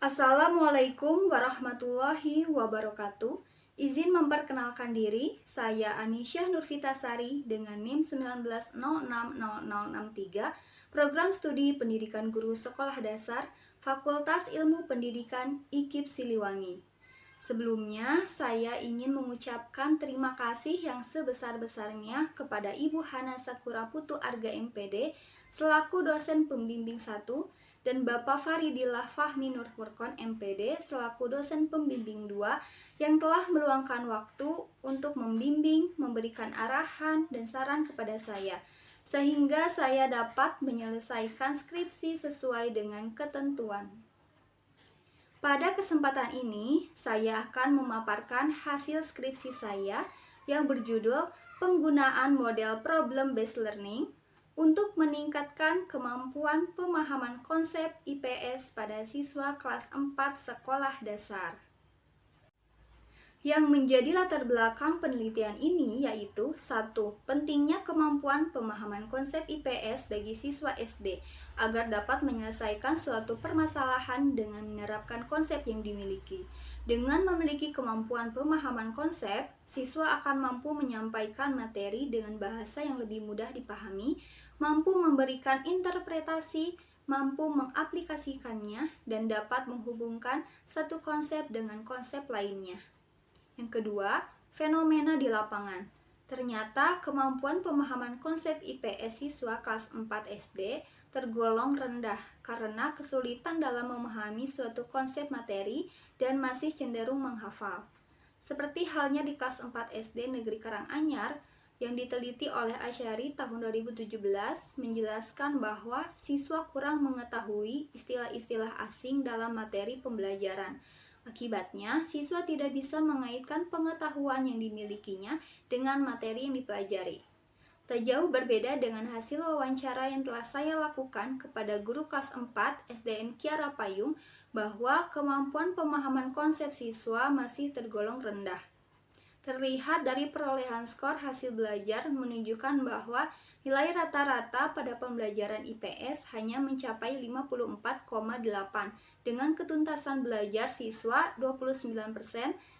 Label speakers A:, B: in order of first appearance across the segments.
A: Assalamualaikum warahmatullahi wabarakatuh. Izin memperkenalkan diri, saya Anisyah Nurfitasari dengan NIM 19060063, Program Studi Pendidikan Guru Sekolah Dasar, Fakultas Ilmu Pendidikan IKIP Siliwangi. Sebelumnya, saya ingin mengucapkan terima kasih yang sebesar-besarnya kepada Ibu Hana Sakura Putu Arga MPD selaku dosen pembimbing 1 dan Bapak Faridillah Fahmi Nurfurkon MPD selaku dosen pembimbing 2 yang telah meluangkan waktu untuk membimbing, memberikan arahan dan saran kepada saya sehingga saya dapat menyelesaikan skripsi sesuai dengan ketentuan. Pada kesempatan ini, saya akan memaparkan hasil skripsi saya yang berjudul Penggunaan Model Problem Based Learning untuk meningkatkan kemampuan pemahaman konsep IPS pada siswa kelas 4 sekolah dasar. Yang menjadi latar belakang penelitian ini yaitu 1. Pentingnya kemampuan pemahaman konsep IPS bagi siswa SD agar dapat menyelesaikan suatu permasalahan dengan menerapkan konsep yang dimiliki. Dengan memiliki kemampuan pemahaman konsep, siswa akan mampu menyampaikan materi dengan bahasa yang lebih mudah dipahami, mampu memberikan interpretasi, mampu mengaplikasikannya, dan dapat menghubungkan satu konsep dengan konsep lainnya. Yang kedua, fenomena di lapangan. Ternyata kemampuan pemahaman konsep IPS siswa kelas 4 SD tergolong rendah karena kesulitan dalam memahami suatu konsep materi dan masih cenderung menghafal. Seperti halnya di kelas 4 SD Negeri Karanganyar yang diteliti oleh Asyari tahun 2017 menjelaskan bahwa siswa kurang mengetahui istilah-istilah asing dalam materi pembelajaran. Akibatnya, siswa tidak bisa mengaitkan pengetahuan yang dimilikinya dengan materi yang dipelajari. Tak jauh berbeda dengan hasil wawancara yang telah saya lakukan kepada guru kelas 4 SDN Kiara Payung bahwa kemampuan pemahaman konsep siswa masih tergolong rendah. Terlihat dari perolehan skor hasil belajar menunjukkan bahwa nilai rata-rata pada pembelajaran IPS hanya mencapai 54,8 dengan ketuntasan belajar siswa 29%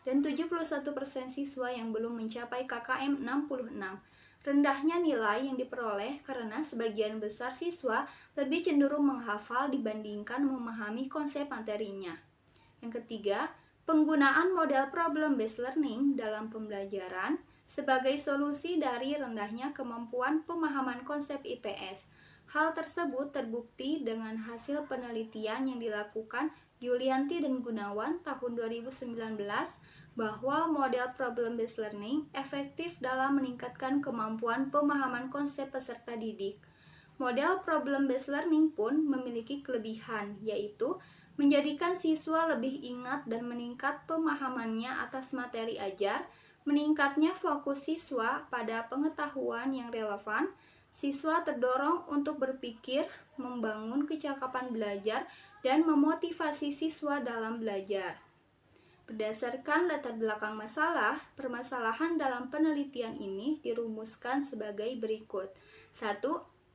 A: dan 71% siswa yang belum mencapai KKM 66. Rendahnya nilai yang diperoleh karena sebagian besar siswa lebih cenderung menghafal dibandingkan memahami konsep materinya. Yang ketiga, penggunaan model problem-based learning dalam pembelajaran sebagai solusi dari rendahnya kemampuan pemahaman konsep IPS. Hal tersebut terbukti dengan hasil penelitian yang dilakukan Yulianti dan Gunawan tahun 2019 bahwa model problem-based learning efektif dalam meningkatkan kemampuan pemahaman konsep peserta didik. Model problem-based learning pun memiliki kelebihan, yaitu menjadikan siswa lebih ingat dan meningkat pemahamannya atas materi ajar, meningkatnya fokus siswa pada pengetahuan yang relevan, siswa terdorong untuk berpikir, membangun kecakapan belajar, dan memotivasi siswa dalam belajar. Berdasarkan latar belakang masalah, permasalahan dalam penelitian ini dirumuskan sebagai berikut. 1.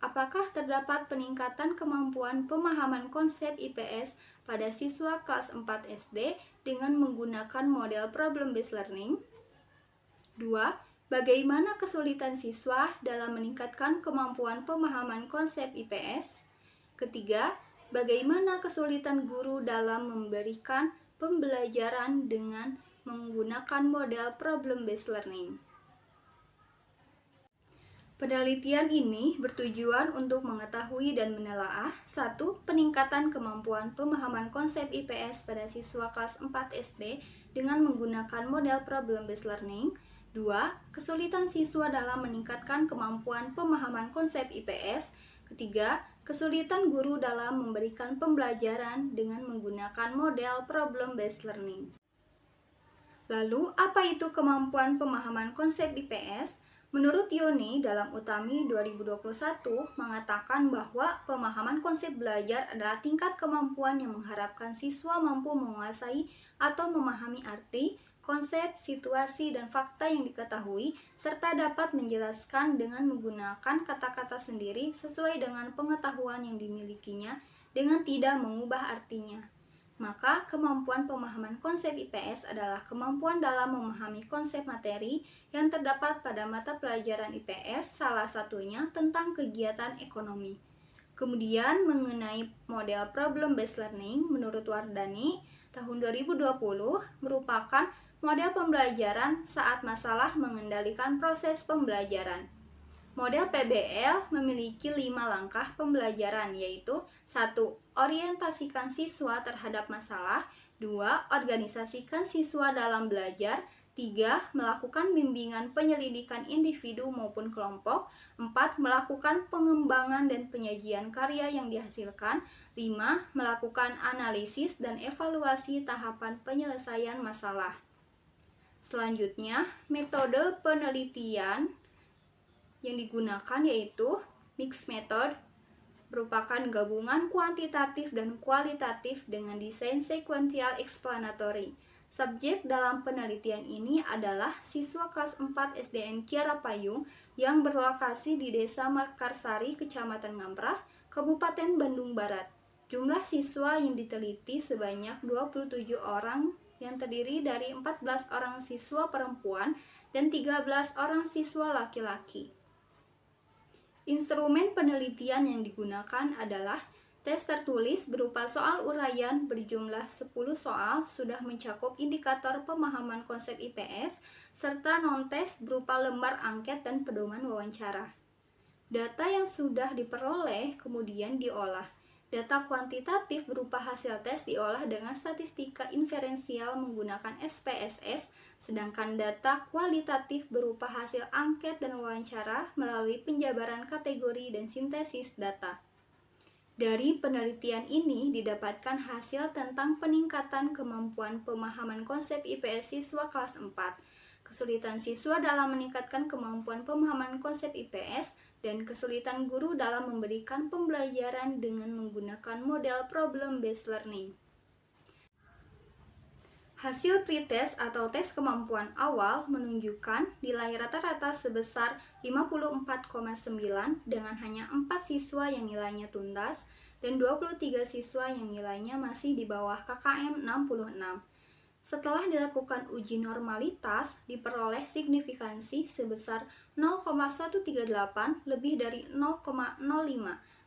A: Apakah terdapat peningkatan kemampuan pemahaman konsep IPS pada siswa kelas 4 SD dengan menggunakan model problem-based learning? 2. Bagaimana kesulitan siswa dalam meningkatkan kemampuan pemahaman konsep IPS? Ketiga, bagaimana kesulitan guru dalam memberikan pembelajaran dengan menggunakan model problem-based learning? Penelitian ini bertujuan untuk mengetahui dan menelaah 1. Peningkatan kemampuan pemahaman konsep IPS pada siswa kelas 4 SD dengan menggunakan model problem-based learning. 2. Kesulitan siswa dalam meningkatkan kemampuan pemahaman konsep IPS. Ketiga, kesulitan guru dalam memberikan pembelajaran dengan menggunakan model problem-based learning. Lalu, apa itu kemampuan pemahaman konsep IPS? Menurut Yoni dalam Utami 2021 mengatakan bahwa pemahaman konsep belajar adalah tingkat kemampuan yang mengharapkan siswa mampu menguasai atau memahami arti, konsep, situasi, dan fakta yang diketahui, serta dapat menjelaskan dengan menggunakan kata-kata sendiri sesuai dengan pengetahuan yang dimilikinya dengan tidak mengubah artinya. Maka, kemampuan pemahaman konsep IPS adalah kemampuan dalam memahami konsep materi yang terdapat pada mata pelajaran IPS, salah satunya tentang kegiatan ekonomi. Kemudian, mengenai model problem-based learning, menurut Wardani, tahun 2020 merupakan model pembelajaran saat masalah mengendalikan proses pembelajaran. Model PBL memiliki 5 langkah pembelajaran, yaitu 1. Orientasikan siswa terhadap masalah. 2. Organisasikan siswa dalam belajar. 3. Melakukan bimbingan penyelidikan individu maupun kelompok. 4. Melakukan pengembangan dan penyajian karya yang dihasilkan. 5. Melakukan analisis dan evaluasi tahapan penyelesaian masalah. Selanjutnya, metode penelitian yang digunakan yaitu mixed method, merupakan gabungan kuantitatif dan kualitatif dengan desain sequential explanatory. Subjek dalam penelitian ini adalah siswa kelas 4 SDN Kiara Payung yang berlokasi di Desa Mekarsari, Kecamatan Ngamprah, Kabupaten Bandung Barat. Jumlah siswa yang diteliti sebanyak 27 orang yang terdiri dari 14 orang siswa perempuan dan 13 orang siswa laki-laki. Instrumen penelitian yang digunakan adalah tes tertulis berupa soal uraian berjumlah 10 soal sudah mencakup indikator pemahaman konsep IPS, serta non-tes berupa lembar angket dan pedoman wawancara. Data yang sudah diperoleh kemudian diolah. Data kuantitatif berupa hasil tes diolah dengan statistika inferensial menggunakan SPSS, sedangkan data kualitatif berupa hasil angket dan wawancara melalui penjabaran kategori dan sintesis data. Dari penelitian ini didapatkan hasil tentang peningkatan kemampuan pemahaman konsep IPS siswa kelas 4, kesulitan siswa dalam meningkatkan kemampuan pemahaman konsep IPS, dan kesulitan guru dalam memberikan pembelajaran dengan menggunakan model problem-based learning. Hasil pretest atau tes kemampuan awal menunjukkan nilai rata-rata sebesar 54,9 dengan hanya 4 siswa yang nilainya tuntas dan 23 siswa yang nilainya masih di bawah KKM 66. Setelah dilakukan uji normalitas, diperoleh signifikansi sebesar 0,138 lebih dari 0,05.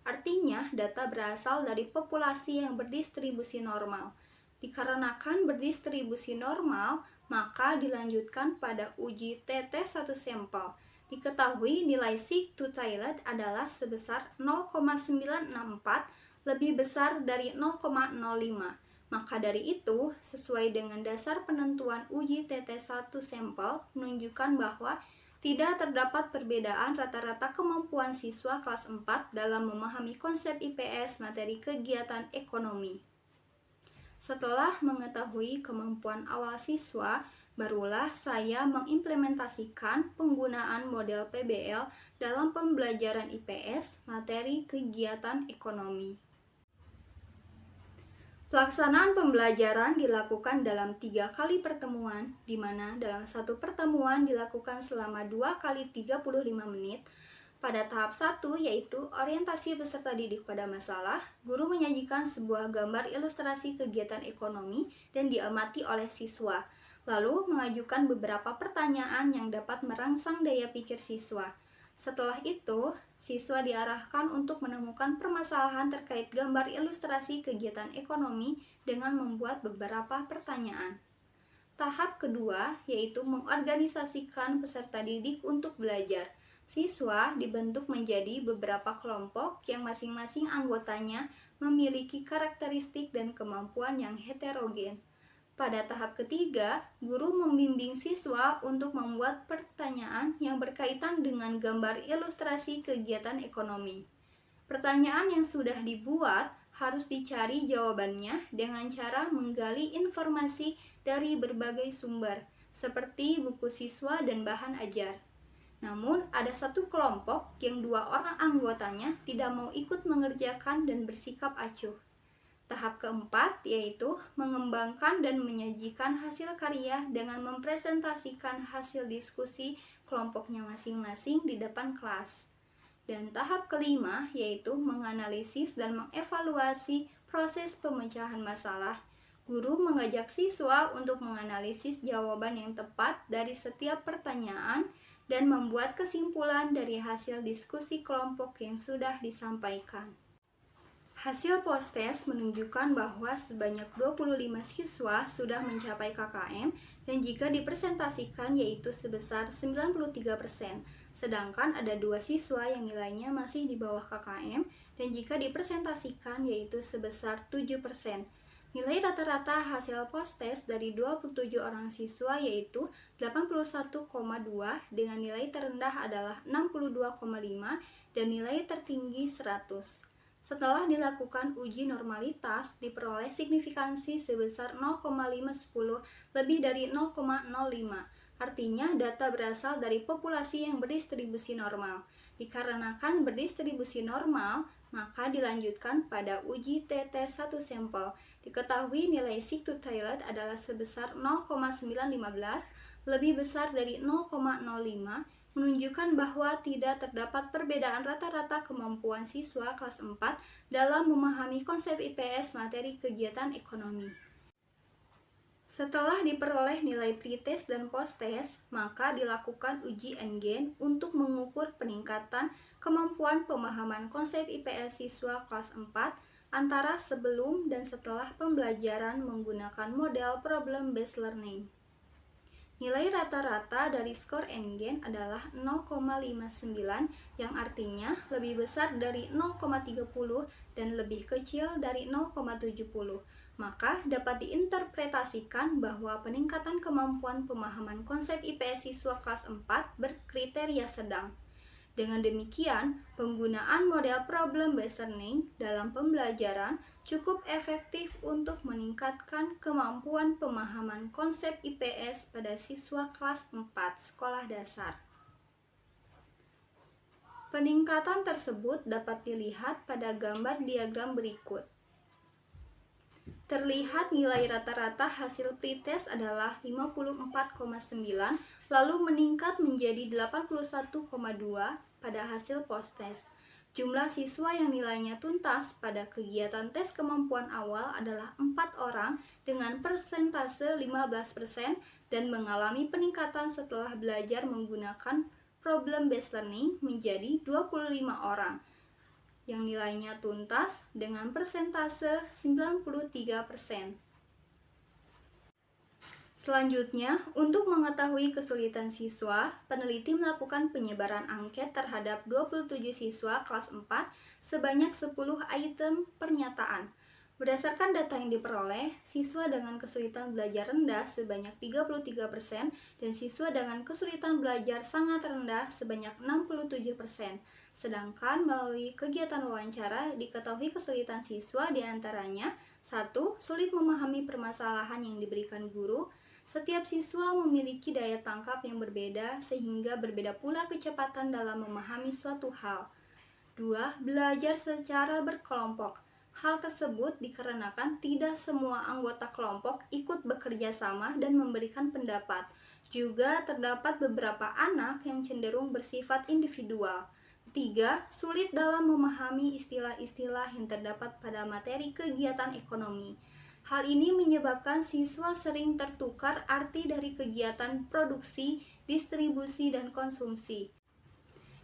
A: Artinya, data berasal dari populasi yang berdistribusi normal. Dikarenakan berdistribusi normal, maka dilanjutkan pada uji TT satu sampel. Diketahui nilai seek to toilet adalah sebesar 0,964 lebih besar dari 0,05. Maka dari itu, sesuai dengan dasar penentuan uji TT1 sampel menunjukkan bahwa tidak terdapat perbedaan rata-rata kemampuan siswa kelas 4 dalam memahami konsep IPS materi kegiatan ekonomi. Setelah mengetahui kemampuan awal siswa, barulah saya mengimplementasikan penggunaan model PBL dalam pembelajaran IPS materi kegiatan ekonomi. Pelaksanaan pembelajaran dilakukan dalam 3 kali pertemuan, di mana dalam satu pertemuan dilakukan selama 2 kali 35 menit. Pada tahap 1, yaitu orientasi peserta didik pada masalah, guru menyajikan sebuah gambar ilustrasi kegiatan ekonomi dan diamati oleh siswa, lalu mengajukan beberapa pertanyaan yang dapat merangsang daya pikir siswa. Setelah itu, siswa diarahkan untuk menemukan permasalahan terkait gambar ilustrasi kegiatan ekonomi dengan membuat beberapa pertanyaan. Tahap kedua yaitu mengorganisasikan peserta didik untuk belajar. Siswa dibentuk menjadi beberapa kelompok yang masing-masing anggotanya memiliki karakteristik dan kemampuan yang heterogen. Pada tahap ketiga, guru membimbing siswa untuk membuat pertanyaan yang berkaitan dengan gambar ilustrasi kegiatan ekonomi. Pertanyaan yang sudah dibuat harus dicari jawabannya dengan cara menggali informasi dari berbagai sumber, seperti buku siswa dan bahan ajar. Namun, ada satu kelompok yang 2 orang anggotanya tidak mau ikut mengerjakan dan bersikap acuh. Tahap keempat yaitu mengembangkan dan menyajikan hasil karya dengan mempresentasikan hasil diskusi kelompoknya masing-masing di depan kelas. Dan tahap kelima yaitu menganalisis dan mengevaluasi proses pemecahan masalah Guru mengajak siswa untuk menganalisis jawaban yang tepat dari setiap pertanyaan dan membuat kesimpulan dari hasil diskusi kelompok yang sudah disampaikan. Hasil post-test menunjukkan bahwa sebanyak 25 siswa sudah mencapai KKM dan jika dipresentasikan yaitu sebesar 93%, sedangkan ada 2 siswa yang nilainya masih di bawah KKM dan jika dipresentasikan yaitu sebesar 7%. Nilai rata-rata hasil post-test dari 27 orang siswa yaitu 81,2 dengan nilai terendah adalah 62,5 dan nilai tertinggi 100. Setelah dilakukan uji normalitas, diperoleh signifikansi sebesar 0,510 lebih dari 0,05. Artinya data berasal dari populasi yang berdistribusi normal. Dikarenakan berdistribusi normal, maka dilanjutkan pada uji TT satu sampel. Diketahui nilai sick to toilet adalah sebesar 0,915 lebih besar dari 0,05, menunjukkan bahwa tidak terdapat perbedaan rata-rata kemampuan siswa kelas 4 dalam memahami konsep IPS materi kegiatan ekonomi. Setelah diperoleh nilai pretest dan posttest, maka dilakukan uji N-Gen untuk mengukur peningkatan kemampuan pemahaman konsep IPS siswa kelas 4 antara sebelum dan setelah pembelajaran menggunakan model problem-based learning. Nilai rata-rata dari skor N-Gen adalah 0,59 yang artinya lebih besar dari 0,30 dan lebih kecil dari 0,70. Maka dapat diinterpretasikan bahwa peningkatan kemampuan pemahaman konsep IPS siswa kelas 4 berkriteria sedang. Dengan demikian, penggunaan model problem-based learning dalam pembelajaran cukup efektif untuk meningkatkan kemampuan pemahaman konsep IPS pada siswa kelas 4 sekolah dasar. Peningkatan tersebut dapat dilihat pada gambar diagram berikut. Terlihat nilai rata-rata hasil pretest adalah 54,9 lalu meningkat menjadi 81,2 pada hasil post-test. Jumlah siswa yang nilainya tuntas pada kegiatan tes kemampuan awal adalah 4 orang dengan persentase 15% dan mengalami peningkatan setelah belajar menggunakan problem-based learning menjadi 25 orang yang nilainya tuntas dengan persentase 93%. Selanjutnya, untuk mengetahui kesulitan siswa, peneliti melakukan penyebaran angket terhadap 27 siswa kelas 4 sebanyak 10 item pernyataan. Berdasarkan data yang diperoleh, siswa dengan kesulitan belajar rendah sebanyak 33% dan siswa dengan kesulitan belajar sangat rendah sebanyak 67%. Sedangkan melalui kegiatan wawancara diketahui kesulitan siswa diantaranya 1. Sulit memahami permasalahan yang diberikan guru. Setiap siswa memiliki daya tangkap yang berbeda sehingga berbeda pula kecepatan dalam memahami suatu hal. 2. Belajar secara berkelompok. Hal tersebut dikarenakan tidak semua anggota kelompok ikut bekerja sama dan memberikan pendapat. Juga terdapat beberapa anak yang cenderung bersifat individual. 3. Sulit dalam memahami istilah-istilah yang terdapat pada materi kegiatan ekonomi. Hal ini menyebabkan siswa sering tertukar arti dari kegiatan produksi, distribusi, dan konsumsi.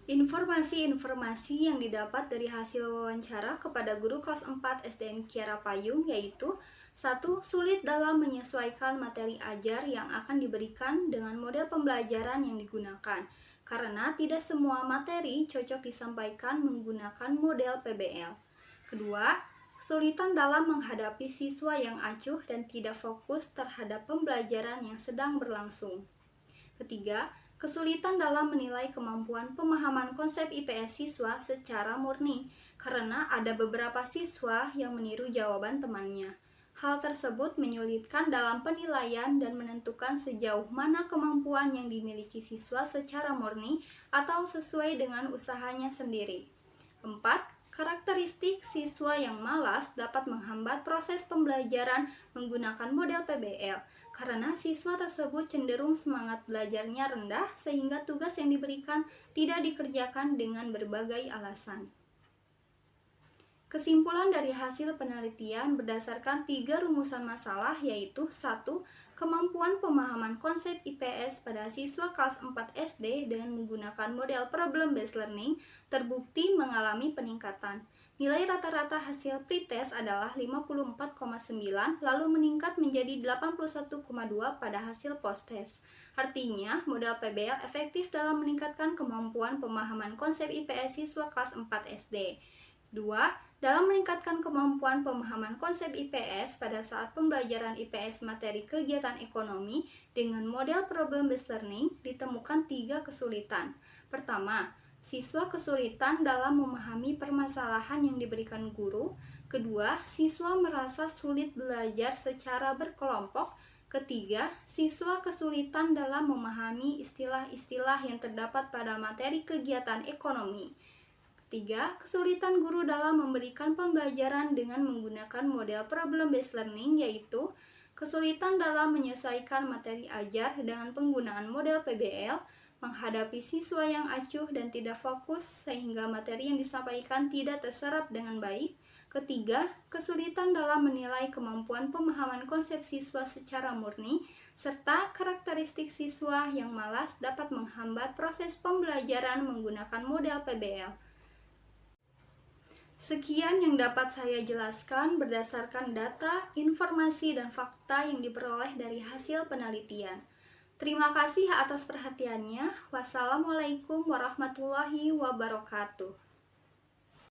A: Informasi-informasi yang didapat dari hasil wawancara kepada guru kelas 4 SDN Kiara Payung yaitu 1. Sulit dalam menyesuaikan materi ajar yang akan diberikan dengan model pembelajaran yang digunakan, karena tidak semua materi cocok disampaikan menggunakan model PBL. Kedua, kesulitan dalam menghadapi siswa yang acuh dan tidak fokus terhadap pembelajaran yang sedang berlangsung. Ketiga, kesulitan dalam menilai kemampuan pemahaman konsep IPS siswa secara murni, karena ada beberapa siswa yang meniru jawaban temannya. Hal tersebut menyulitkan dalam penilaian dan menentukan sejauh mana kemampuan yang dimiliki siswa secara murni atau sesuai dengan usahanya sendiri. 4. Karakteristik siswa yang malas dapat menghambat proses pembelajaran menggunakan model PBL, karena siswa tersebut cenderung semangat belajarnya rendah sehingga tugas yang diberikan tidak dikerjakan dengan berbagai alasan. Kesimpulan dari hasil penelitian berdasarkan 3 rumusan masalah yaitu 1. Kemampuan pemahaman konsep IPS pada siswa kelas 4 SD dengan menggunakan model problem-based learning terbukti mengalami peningkatan. Nilai rata-rata hasil pretest adalah 54,9 lalu meningkat menjadi 81,2 pada hasil post-test. Artinya, model PBL efektif dalam meningkatkan kemampuan pemahaman konsep IPS siswa kelas 4 SD. 2. Dalam meningkatkan kemampuan pemahaman konsep IPS pada saat pembelajaran IPS materi kegiatan ekonomi dengan model problem-based learning ditemukan 3 kesulitan. Pertama, siswa kesulitan dalam memahami permasalahan yang diberikan guru. Kedua, siswa merasa sulit belajar secara berkelompok. Ketiga, siswa kesulitan dalam memahami istilah-istilah yang terdapat pada materi kegiatan ekonomi. Ketiga, kesulitan guru dalam memberikan pembelajaran dengan menggunakan model problem-based learning yaitu kesulitan dalam menyesuaikan materi ajar dengan penggunaan model PBL, menghadapi siswa yang acuh dan tidak fokus sehingga materi yang disampaikan tidak terserap dengan baik. Ketiga, kesulitan dalam menilai kemampuan pemahaman konsep siswa secara murni, serta karakteristik siswa yang malas dapat menghambat proses pembelajaran menggunakan model PBL. Sekian yang dapat saya jelaskan berdasarkan data, informasi, dan fakta yang diperoleh dari hasil penelitian. Terima kasih atas perhatiannya. Wassalamualaikum warahmatullahi wabarakatuh.